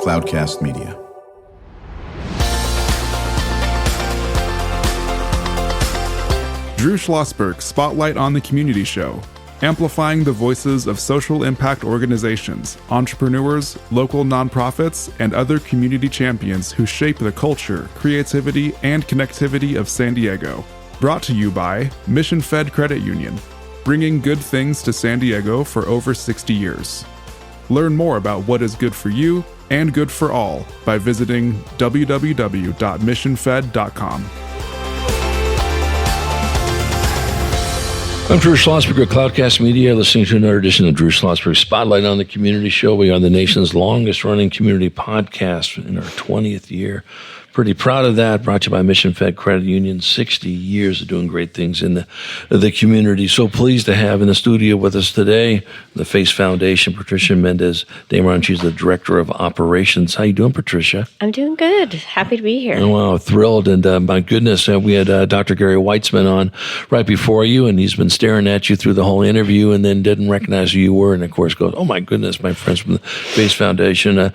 Cloudcast Media. Drew Schlosberg Spotlight on the Community Show, amplifying the voices of social impact organizations, entrepreneurs, local nonprofits, and other community champions who shape the culture, creativity, and connectivity of San Diego. Brought to you by Mission Fed Credit Union, bringing good things to San Diego for over 60 years. Learn more about what is good for you and good for all by visiting www.missionfed.com. I'm Drew Schlosberg of Cloudcast Media, listening to another edition of Drew Schlosberg Spotlight on the Community Show. We are the nation's longest-running community podcast in our 20th year. Pretty proud of that. Brought to you by Mission Fed Credit Union. 60 years of doing great things in the community. So pleased to have in the studio with us today the Face Foundation, Patricia Mendez-Dameron. She's the Director of Operations. How you doing, Patricia? I'm doing good. Happy to be here. Oh, wow, thrilled. And my goodness, we had Dr. Gary Weitzman on right before you, and he's been staring at you through the whole interview and then didn't recognize who you were, and of course goes, oh my goodness, my friends from the Face Foundation.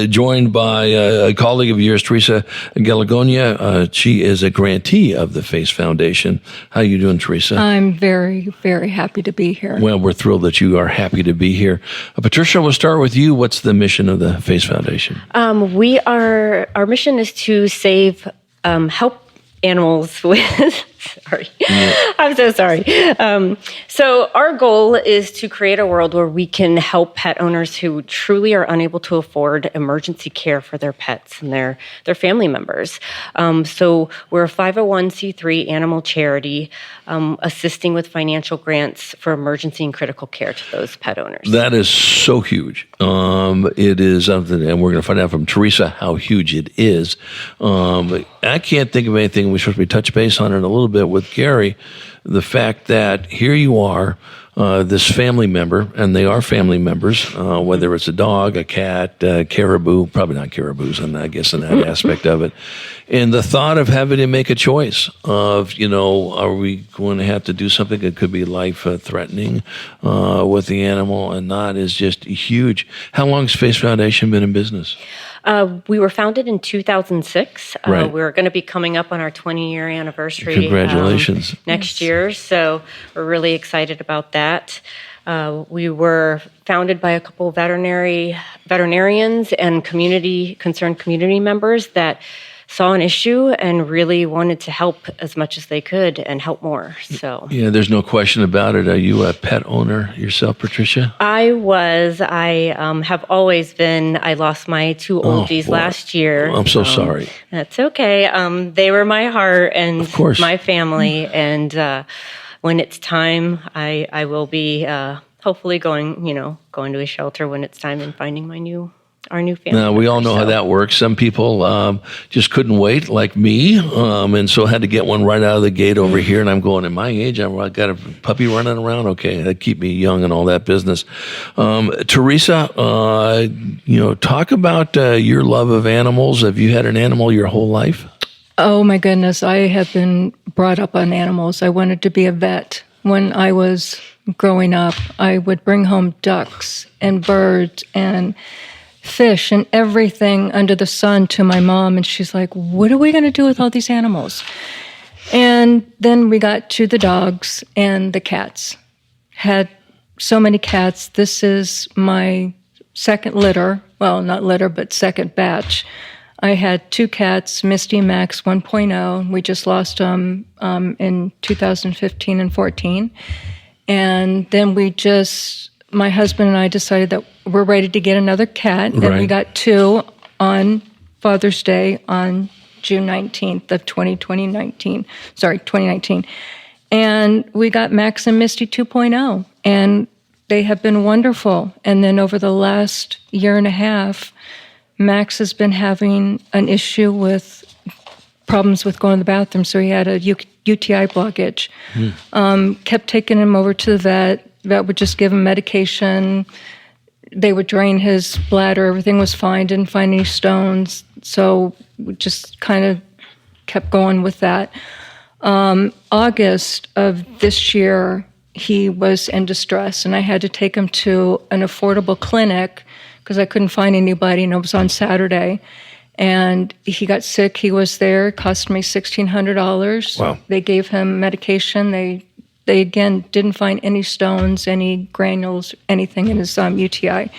Joined by a colleague of yours, Teresa Galagonia. She is a grantee of the Face Foundation. How are you doing, Teresa? I'm very, very happy to be here. Well, we're thrilled that you are happy to be here. Patricia, we'll start with you. What's the mission of the Face Foundation? Our mission is to help animals with, sorry, yeah. I'm so sorry. So our goal is to create a world where we can help pet owners who truly are unable to afford emergency care for their pets and their family members. So we're a 501c3 animal charity assisting with financial grants for emergency and critical care to those pet owners. That is so huge. It is something, and we're going to find out from Teresa how huge it is. I can't think of anything. We're supposed to be touch base on it a little bit with Gary. The fact that here you are, this family member, and they are family members, whether it's a dog, a cat, caribou, probably not caribous, and I guess in that aspect of it. And the thought of having to make a choice of, are we going to have to do something that could be life-threatening with the animal and not is just huge. How long has Face Foundation been in business? We were founded in 2006. Right. We're going to be coming up on our 20-year anniversary. Congratulations. Next year, so we're really excited about that. We were founded by a couple of veterinarians and concerned community members that saw an issue and really wanted to help as much as they could and help more. So yeah, there's no question about it. Are you a pet owner yourself, Patricia? I was. I have always been. I lost my two oldies last year. I'm so sorry. That's okay. They were my heart and of course. My family. And when it's time, I will be hopefully going to a shelter when it's time and finding our new family. Now, we all know how that works. Some people just couldn't wait, like me, and so had to get one right out of the gate over here. And I'm going, at my age, I've got a puppy running around. Okay, that keep me young and all that business. Teresa, talk about your love of animals. Have you had an animal your whole life? Oh, my goodness. I have been brought up on animals. I wanted to be a vet. When I was growing up, I would bring home ducks and birds and fish and everything under the sun to my mom, and she's like, what are we going to do with all these animals? And then we got to the dogs and the cats. Had so many cats. This is my second litter. Well, not litter, but second batch. I had two cats, Misty and Max 1.0. We just lost them in 2015 and 14. And then my husband and I decided that we're ready to get another cat, and we got two on Father's Day on June 19th of 2019. And we got Max and Misty 2.0, and they have been wonderful. And then over the last year and a half, Max has been having an issue with problems with going to the bathroom, so he had a UTI blockage. Kept taking him over to the vet. Vet would just give him medication. They would drain his bladder. Everything was fine. Didn't find any stones. So we just kind of kept going with that. August of this year, he was in distress, and I had to take him to an affordable clinic because I couldn't find anybody, and it was on Saturday. And he got sick. He was there. It cost me $1,600. Wow. They gave him medication. They again didn't find any stones, any granules, anything in his UTI.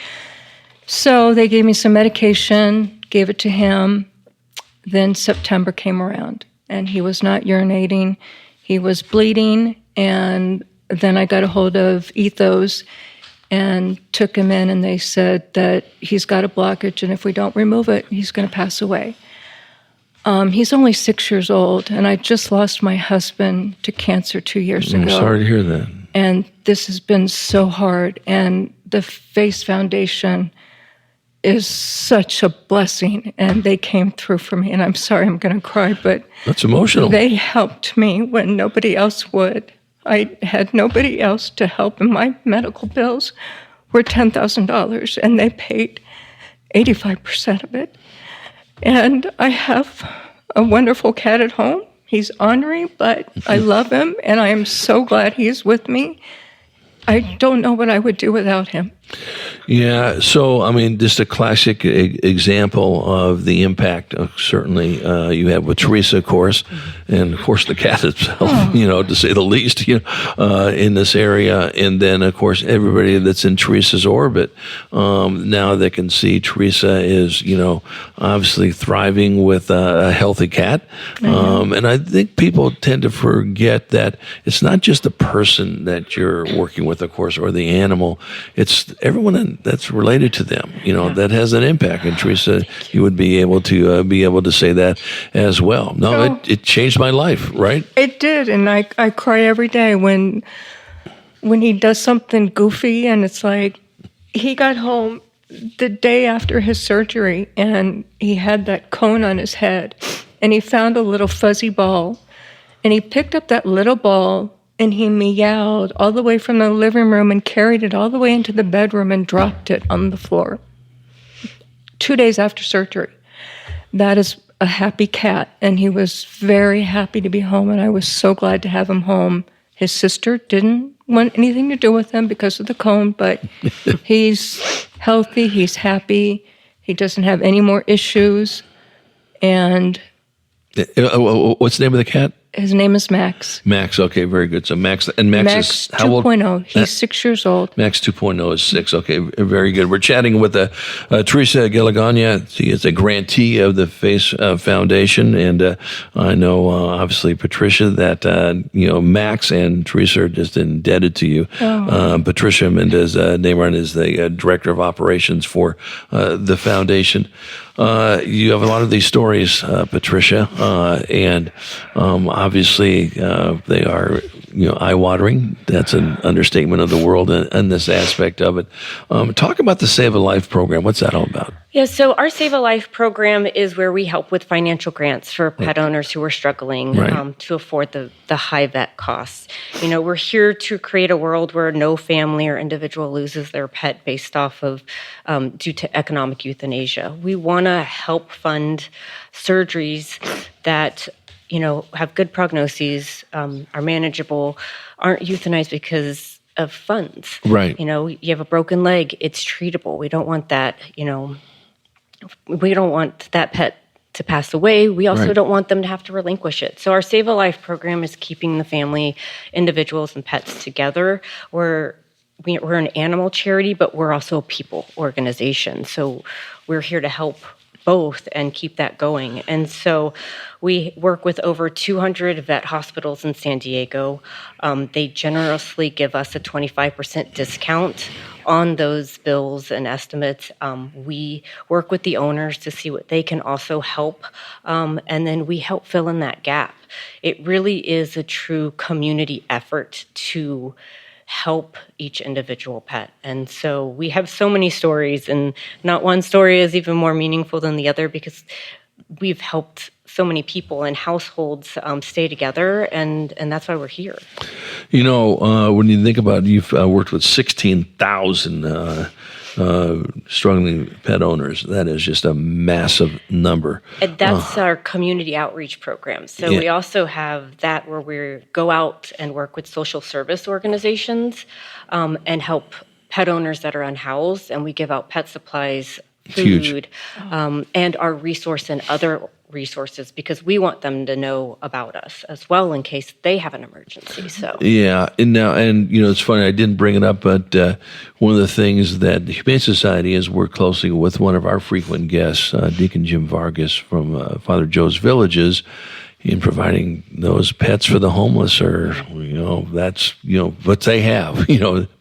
So they gave me some medication, gave it to him. Then September came around, and he was not urinating. He was bleeding, and then I got a hold of Ethos and took him in, and they said that he's got a blockage, and if we don't remove it, he's going to pass away. He's only 6 years old, and I just lost my husband to cancer 2 years ago. I'm sorry to hear that. And this has been so hard, and the Face Foundation is such a blessing, and they came through for me, and I'm sorry I'm going to cry, but That's emotional. they helped me when nobody else would. I had nobody else to help, and my medical bills were $10,000, and they paid 85% of it. And I have a wonderful cat at home. He's ornery, but I love him, and I am so glad he's with me. I don't know what I would do without him. Yeah, so, I mean, just a classic example of the impact, certainly, you have with Teresa, of course, and, of course, the cat itself, to say the least, in this area. And then, of course, everybody that's in Teresa's orbit, now they can see Teresa is, obviously thriving with a healthy cat. And I think people tend to forget that it's not just the person that you're working with, of course, or the animal. It's everyone that's related to them, that has an impact. And Teresa, you would be able to say that as well. No, it changed my life, right? It did, and I cry every day when he does something goofy, and it's like he got home the day after his surgery, and he had that cone on his head, and he found a little fuzzy ball, and he picked up that little ball, and he meowed all the way from the living room and carried it all the way into the bedroom and dropped it on the floor 2 days after surgery. That is a happy cat, and he was very happy to be home, and I was so glad to have him home. His sister didn't want anything to do with him because of the cone, but he's healthy, he's happy, he doesn't have any more issues, and... What's the name of the cat? His name is Max. Max, okay, very good. So Max is how old? 2.0. He's 6 years old. Max 2.0 is 6. Okay, very good. We're chatting with Teresa Gilligagna. She is a grantee of the Face Foundation, and I know obviously Patricia that Max and Teresa are just indebted to you. Patricia Mendez-Neyron is the director of operations for the foundation. You have a lot of these stories, Patricia, and obviously they are eye-watering. That's an understatement of the world and this aspect of it. Talk about the Save a Life program. What's that all about? Yeah, so our Save a Life program is where we help with financial grants for pet owners who are struggling to afford the high vet costs. We're here to create a world where no family or individual loses their pet based off of due to economic euthanasia. We want to help fund surgeries that have good prognoses, are manageable, aren't euthanized because of funds. Right. You have a broken leg, it's treatable. We don't want that, we don't want that pet to pass away. We also don't want them to have to relinquish it. So our Save a Life program is keeping the family, individuals, and pets together. We're an animal charity, but we're also a people organization. So we're here to help both and keep that going. And so we work with over 200 vet hospitals in San Diego. They generously give us a 25% discount on those bills and estimates. We work with the owners to see what they can also help, and then we help fill in that gap. It really is a true community effort to help each individual pet. And so we have so many stories, and not one story is even more meaningful than the other because we've helped so many people and households stay together, and that's why we're here. When you think about it, you've worked with 16,000 struggling pet owners. That is just a massive number. And that's our community outreach program. So we also have that where we go out and work with social service organizations and help pet owners that are unhoused, and we give out pet supplies, food, and our resource and other resources, because we want them to know about us as well in case they have an emergency. So and it's funny, I didn't bring it up, but one of the things that the Humane Society has worked closely with one of our frequent guests, Deacon Jim Vargas from Father Joe's Villages, in providing those pets for the homeless, or that's what they have,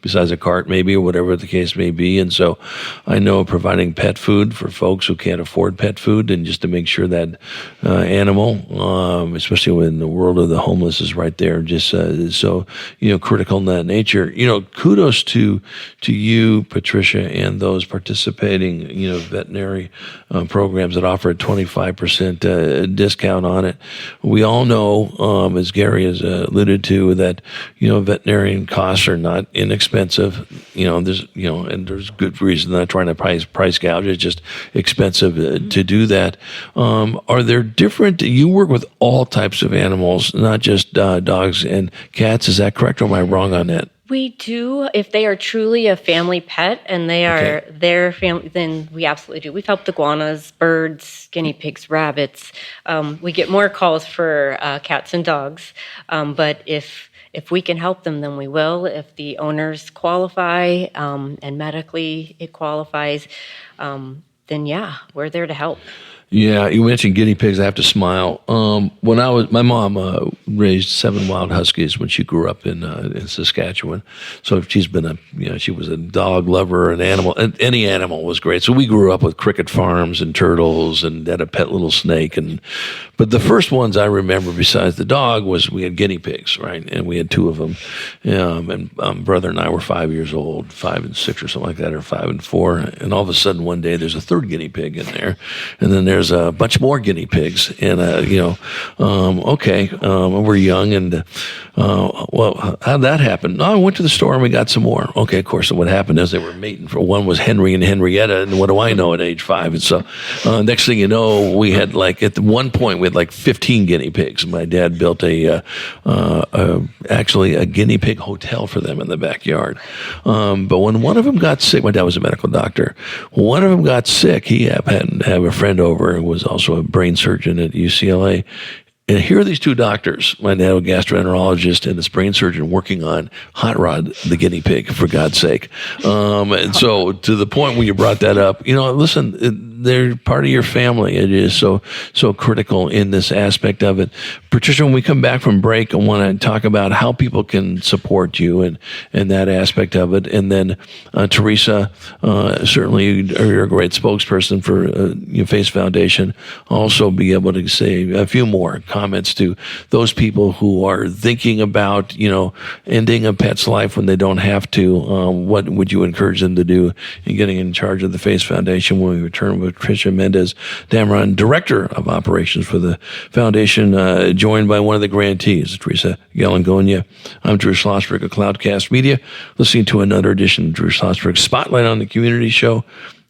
besides a cart maybe, or whatever the case may be. And so I know providing pet food for folks who can't afford pet food, and just to make sure that animal, especially when the world of the homeless is right there, just so critical in that nature. Kudos to you, Patricia, and those participating veterinary programs that offer a 25% discount on it. We all know, as Gary has alluded to, that veterinarian costs are not inexpensive. There's good reason. I'm not trying to price gouge. It's just expensive to do that. Are there different? You work with all types of animals, not just dogs and cats. Is that correct, or am I wrong on that? we do. If they are truly a family pet and they are their family, then we absolutely do. We've helped iguanas, birds, guinea pigs, rabbits. We get more calls for cats and dogs. But if we can help them, then we will. If the owners qualify and medically it qualifies, then yeah, we're there to help. Yeah, you mentioned guinea pigs. I have to smile. When my mom raised 7 wild huskies when she grew up in Saskatchewan. So she's been she was a dog lover, an animal. Any animal was great. So we grew up with cricket farms and turtles, and had a pet little snake. But the first ones I remember, besides the dog, was we had guinea pigs, right? And we had 2 of them. And brother and I were 5 years old, 5 and 6 or something like that, or 5 and 4. And all of a sudden, one day, there's a 3rd guinea pig in there, and then there's a bunch more guinea pigs, and we're young, and how'd that happen? I went to the store and we got some more. Okay, of course, what happened is they were mating. For one was Henry and Henrietta, and what do I know at age 5? And so next thing you know, we had at one point we had 15 guinea pigs. My dad built actually a guinea pig hotel for them in the backyard. But when one of them got sick, my dad was a medical doctor. One of them got sick. He happened to have a friend over who was also a brain surgeon at UCLA. And here are these 2 doctors, my dad, a gastroenterologist, and this brain surgeon, working on Hot Rod, the guinea pig, for God's sake. And so to the point where you brought that up, listen, they're part of your family. It is so critical in this aspect of it. Patricia, when we come back from break, I want to talk about how people can support you and that aspect of it. And then Teresa, certainly you're a great spokesperson for Face Foundation. Also be able to say a few more comments to those people who are thinking about, ending a pet's life when they don't have to. What would you encourage them to do in getting in charge of the Face Foundation when we return with Patricia Mendez-Dameron, Director of Operations for the Foundation, joined by one of the grantees, Teresa Galangonia. I'm Drew Schlosberg of Cloudcast Media, listening to another edition of Drew Schlosberg's Spotlight on the Community Show,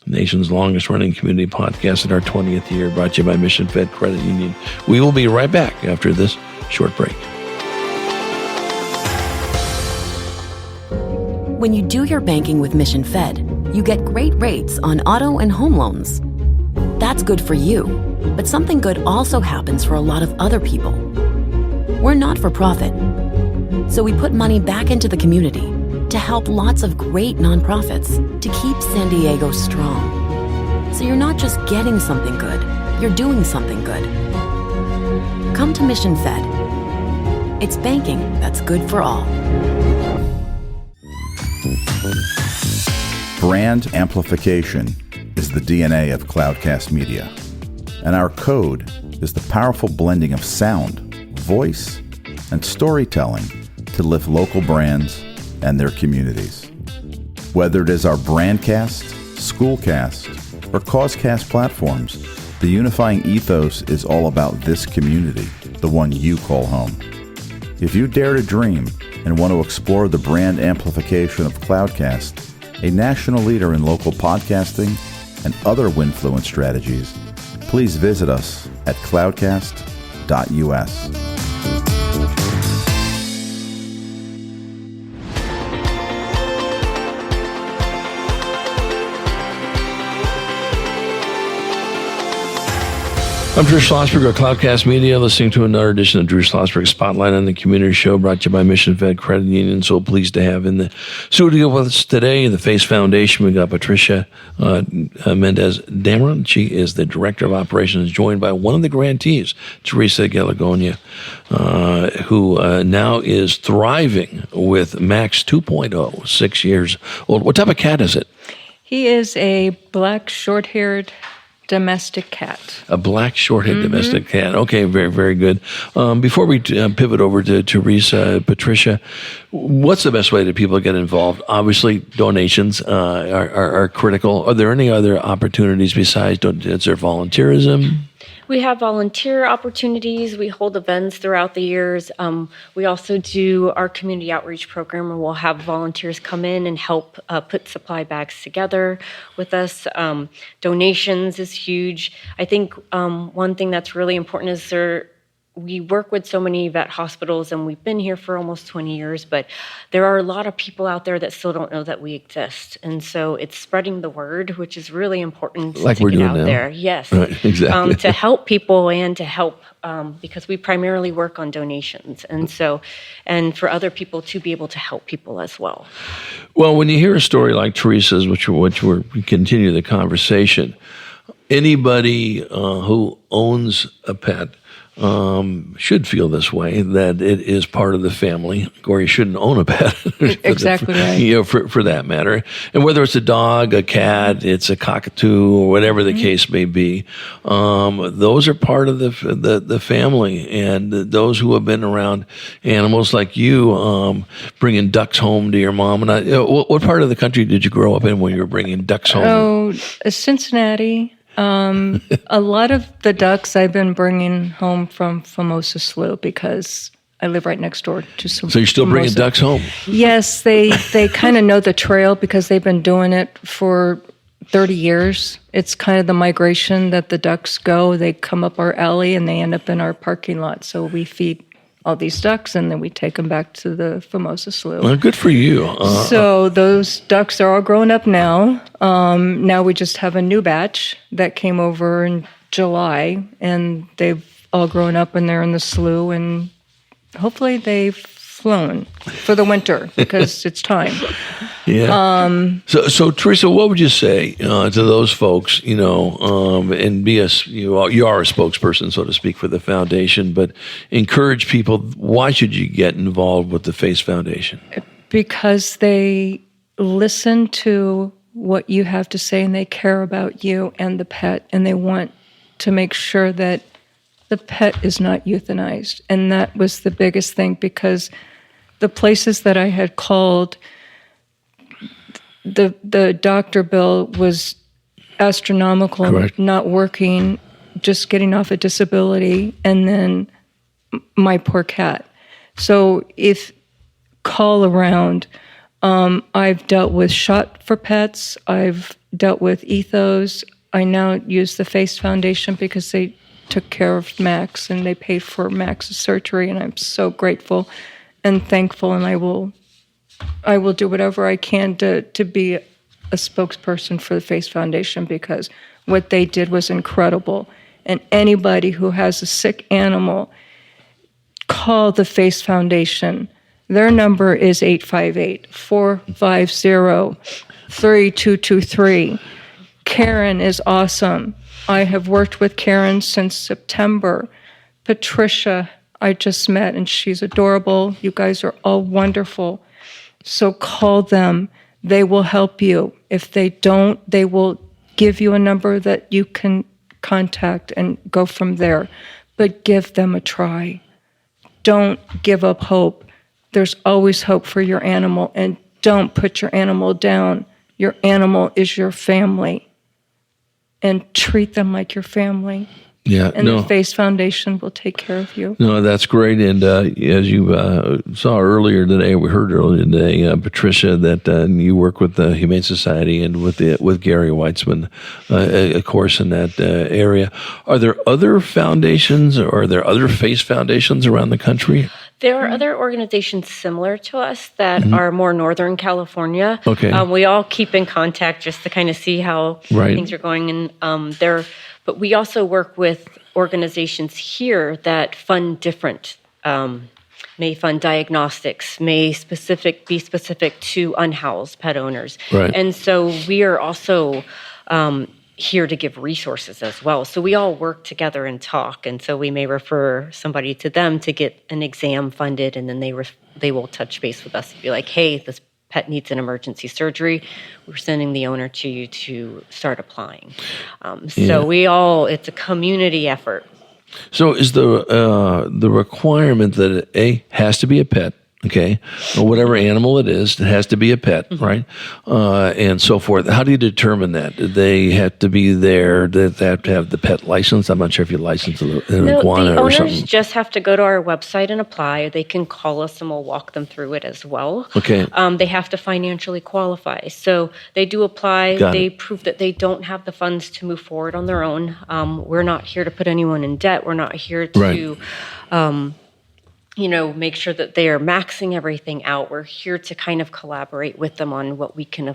the nation's longest-running community podcast in our 20th year, brought to you by Mission Fed Credit Union. We will be right back after this short break. When you do your banking with Mission Fed, you get great rates on auto and home loans. That's good for you, but something good also happens for a lot of other people. We're not for profit, so we put money back into the community to help lots of great nonprofits to keep San Diego strong. So you're not just getting something good, you're doing something good. Come to Mission Fed. It's banking that's good for all. Brand amplification is the DNA of Cloudcast Media, and our code is the powerful blending of sound, voice, and storytelling to lift local brands and their communities. Whether it is our Brandcast, Schoolcast, or Causecast platforms, the unifying ethos is all about this community, the one you call home. If you dare to dream and want to explore the brand amplification of Cloudcast, a national leader in local podcasting and other Winfluence strategies, please visit us at cloudcast.us. I'm Drew Schlosberg of Cloudcast Media, listening to another edition of Drew Schlosberg Spotlight on the Community Show, brought to you by Mission Fed Credit Union. So pleased to have in the studio with us today, the Face Foundation. We got Patricia Mendez Dameron. She is the Director of Operations, joined by one of the grantees, Teresa Galagonia, who now is thriving with Max 2.0, 6 years old. What type of cat is it? He is a black, short-haired domestic cat. A black, short-haired domestic cat. Okay, very, very good. Before we pivot over to Teresa, Patricia, what's the best way that people get involved? Obviously, donations are critical. Are there any other opportunities besides, is there volunteerism? We have volunteer opportunities. We hold events throughout the years. We also do our community outreach program, where we'll have volunteers come in and help put supply bags together with us. Donations is huge. I think one thing that's really important is we work with so many vet hospitals, and we've been here for almost 20 years, but there are a lot of people out there that still don't know that we exist. And so it's spreading the word, which is really important like to we're get doing out now. there. Yes. Right, exactly. To help people and to help, because we primarily work on donations. And so, and for other people to be able to help people as well. Well, when you hear a story like Teresa's, we continue the conversation, anybody who owns a pet should feel this way, that it is part of the family, or you shouldn't own a pet. Exactly right. For that matter. And whether it's a dog, a cat, it's a cockatoo, or whatever the case may be, those are part of the family. And those who have been around animals like you, bringing ducks home to your mom. And what part of the country did you grow up in when you were bringing ducks home? Oh, Cincinnati. A lot of the ducks I've been bringing home from Famosa Slough, because I live right next door to some. So you're still bringing ducks home? Yes, they kind of know the trail because they've been doing it for 30 years. It's kind of the migration that the ducks go. They come up our alley and they end up in our parking lot. So we feed all these ducks, and then we take them back to the Famosa Slough. Well, good for you. So those ducks are all grown up now. Now we just have a new batch that came over in July, and they've all grown up, and they're in the slough, and hopefully they've flown for the winter because it's time. Yeah. So Teresa, what would you say to those folks? And you are a spokesperson, so to speak, for the foundation, but encourage people. Why should you get involved with the Face Foundation? Because they listen to what you have to say, and they care about you and the pet, and they want to make sure that the pet is not euthanized. And that was the biggest thing, because the places that I had called, the doctor bill was astronomical. Correct. Not working, just getting off a disability, and then my poor cat. So if call around, I've dealt with Shot for Pets, I've dealt with Ethos. I now use the Face Foundation because they took care of Max and they paid for Max's surgery, and I'm so grateful and thankful, and I will do whatever I can to be a spokesperson for the Face Foundation, because what they did was incredible. And anybody who has a sick animal, call the Face Foundation. Their number is 858-450-3223. Karen is awesome. I have worked with Karen since September. Patricia, I just met, and she's adorable. You guys are all wonderful. So call them. They will help you. If they don't, they will give you a number that you can contact and go from there. But give them a try. Don't give up hope. There's always hope for your animal, and don't put your animal down. Your animal is your family, and treat them like your family. Yeah, And the Face Foundation will take care of you. No, that's great. And as you saw earlier today, we heard earlier today, Patricia, that you work with the Humane Society and with Gary Weitzman, of course, in that area. Are there other foundations, or are there other Face Foundations around the country? There are other organizations similar to us that are more Northern California. Okay. We all keep in contact just to kind of see how things are going. And but we also work with organizations here that fund different, may fund diagnostics, may be specific to unhoused pet owners. Right. And so we are also here to give resources as well. So we all work together and talk. And so we may refer somebody to them to get an exam funded, and then they will touch base with us and be like, hey, this pet needs an emergency surgery. We're sending the owner to you to start applying. So it's a community effort. So is the requirement that it has to be a pet, okay, or whatever animal it is, it has to be a pet, right, and so forth. How do you determine that? Do they have to be there? Do they have to have the pet license? I'm not sure if you license an iguana or something. The owners just have to go to our website and apply, or they can call us and we'll walk them through it as well. Okay. They have to financially qualify. So they do apply. They prove that they don't have the funds to move forward on their own. We're not here to put anyone in debt. We're not here to... make sure that they are maxing everything out. We're here to kind of collaborate with them on what we can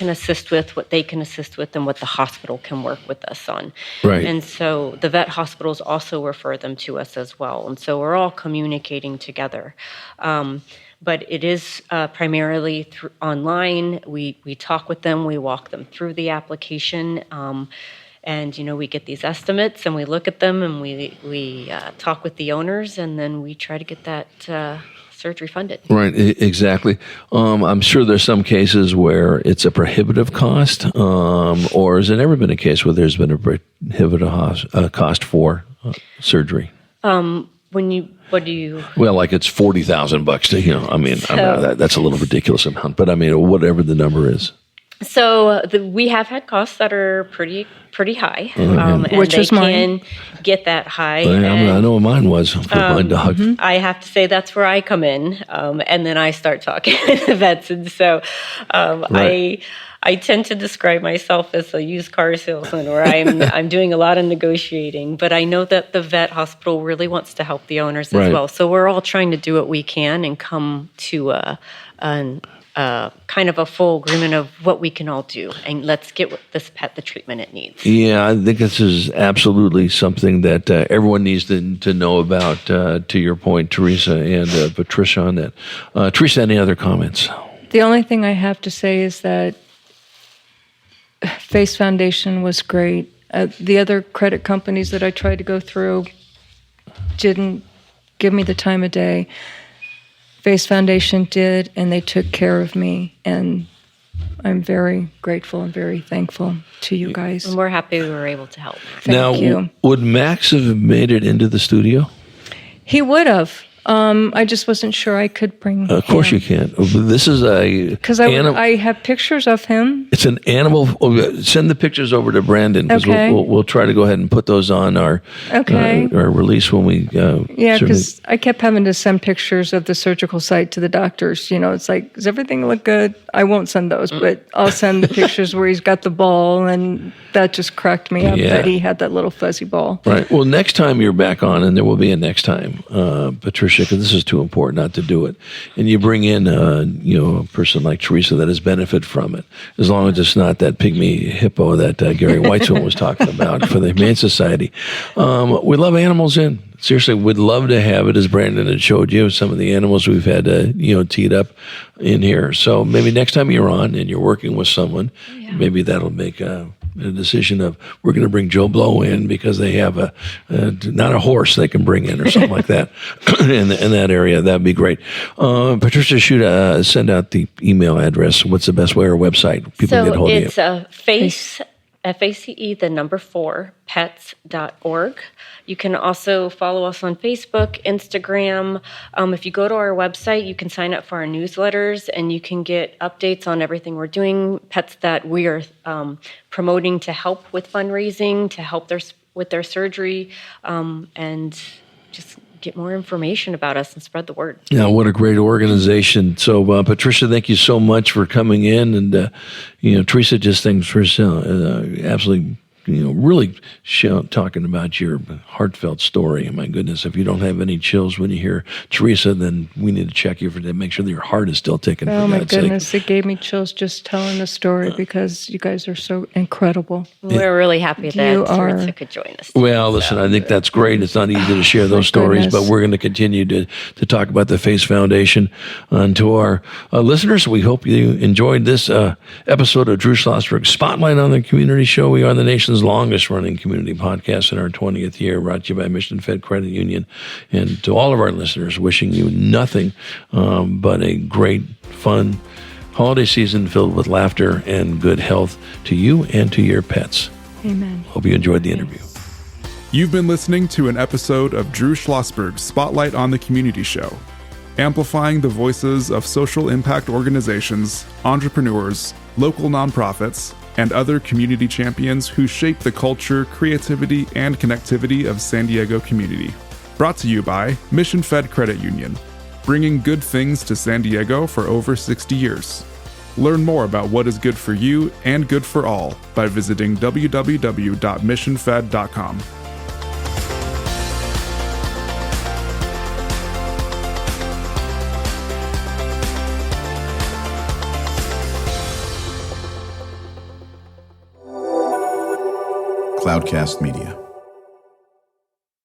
assist with, what they can assist with, and what the hospital can work with us on. Right. And so the vet hospitals also refer them to us as well. And so we're all communicating together. But it is primarily through online. We talk with them. We walk them through the application. And, we get these estimates and we look at them and we talk with the owners, and then we try to get that surgery funded. Right, exactly. I'm sure there's some cases where it's a prohibitive cost, or has it ever been a case where there's been a prohibitive cost for surgery? What do you? Well, like it's $40,000 that's a little ridiculous amount, but whatever the number is. So we have had costs that are pretty high, and which was mine. Can get that high. I know what mine was for my dog. I have to say that's where I come in, and then I start talking to the vets, and so I tend to describe myself as a used car salesman, where I'm doing a lot of negotiating. But I know that the vet hospital really wants to help the owners as well. So we're all trying to do what we can and come to kind of a full agreement of what we can all do, and let's get this pet the treatment it needs. Yeah, I think this is absolutely something that everyone needs to know about, to your point, Teresa and Patricia, on that. Teresa, any other comments? The only thing I have to say is that Face Foundation was great. The other credit companies that I tried to go through didn't give me the time of day. Face Foundation did, and they took care of me, and I'm very grateful and very thankful to you guys. And we're happy we were able to help. Thank you. Would Max have made it into the studio? He would have. I just wasn't sure I could bring him. Of course you can. This is because I have pictures of him. It's an animal. Send the pictures over to Brandon, because we'll try to go ahead and put those on our release when we. Because I kept having to send pictures of the surgical site to the doctors. It's like, does everything look good? I won't send those, but I'll send the pictures where he's got the ball, and that just cracked me up that he had that little fuzzy ball. Right. Well, next time you're back on, and there will be a next time, Patricia, because this is too important not to do it, and you bring in a person like Teresa that has benefited from it, as long as it's not that pygmy hippo that Gary Weitzman was talking about for the Humane Society. We love animals in. Seriously, we'd love to have it, as Brandon had showed you, some of the animals we've had teed up in here. So maybe next time you're on and you're working with someone, maybe that'll make a decision of, we're going to bring Joe Blow in because they have not a horse they can bring in or something like that in that area. That'd be great. Patricia, send out the email address. What's the best way, or website people can get hold of you? So it's FACE, FACE, the number 4, pets.org. You can also follow us on Facebook, Instagram. If you go to our website, you can sign up for our newsletters, and you can get updates on everything we're doing, pets that we are promoting to help with fundraising, to help their with their surgery, and just get more information about us and spread the word. Yeah, what a great organization. So, Patricia, thank you so much for coming in. And, Teresa, just thanks for absolutely, really talking about your heartfelt story. And my goodness, if you don't have any chills when you hear Teresa, then we need to check you for that. Make sure that your heart is still ticking. Oh, my goodness. It gave me chills just telling the story because you guys are so incredible. We're really happy that Teresa could join us. Well, listen, I think that's great. It's not easy to share those stories, but we're going to continue to talk about the Face Foundation. And to our listeners, we hope you enjoyed this episode of Drew Schlosberg Spotlight on the Community Show. We are the nation's longest running community podcast in our 20th year, brought to you by Mission Fed Credit Union. And to all of our listeners, wishing you nothing but a great, fun holiday season filled with laughter and good health to you and to your pets. Amen. Hope you enjoyed the interview. You've been listening to an episode of Drew Schlosberg's Spotlight on the Community Show, amplifying the voices of social impact organizations, entrepreneurs, local nonprofits, and other community champions who shape the culture, creativity, and connectivity of San Diego community. Brought to you by Mission Fed Credit Union, bringing good things to San Diego for over 60 years. Learn more about what is good for you and good for all by visiting www.missionfed.com. Cloudcast Media.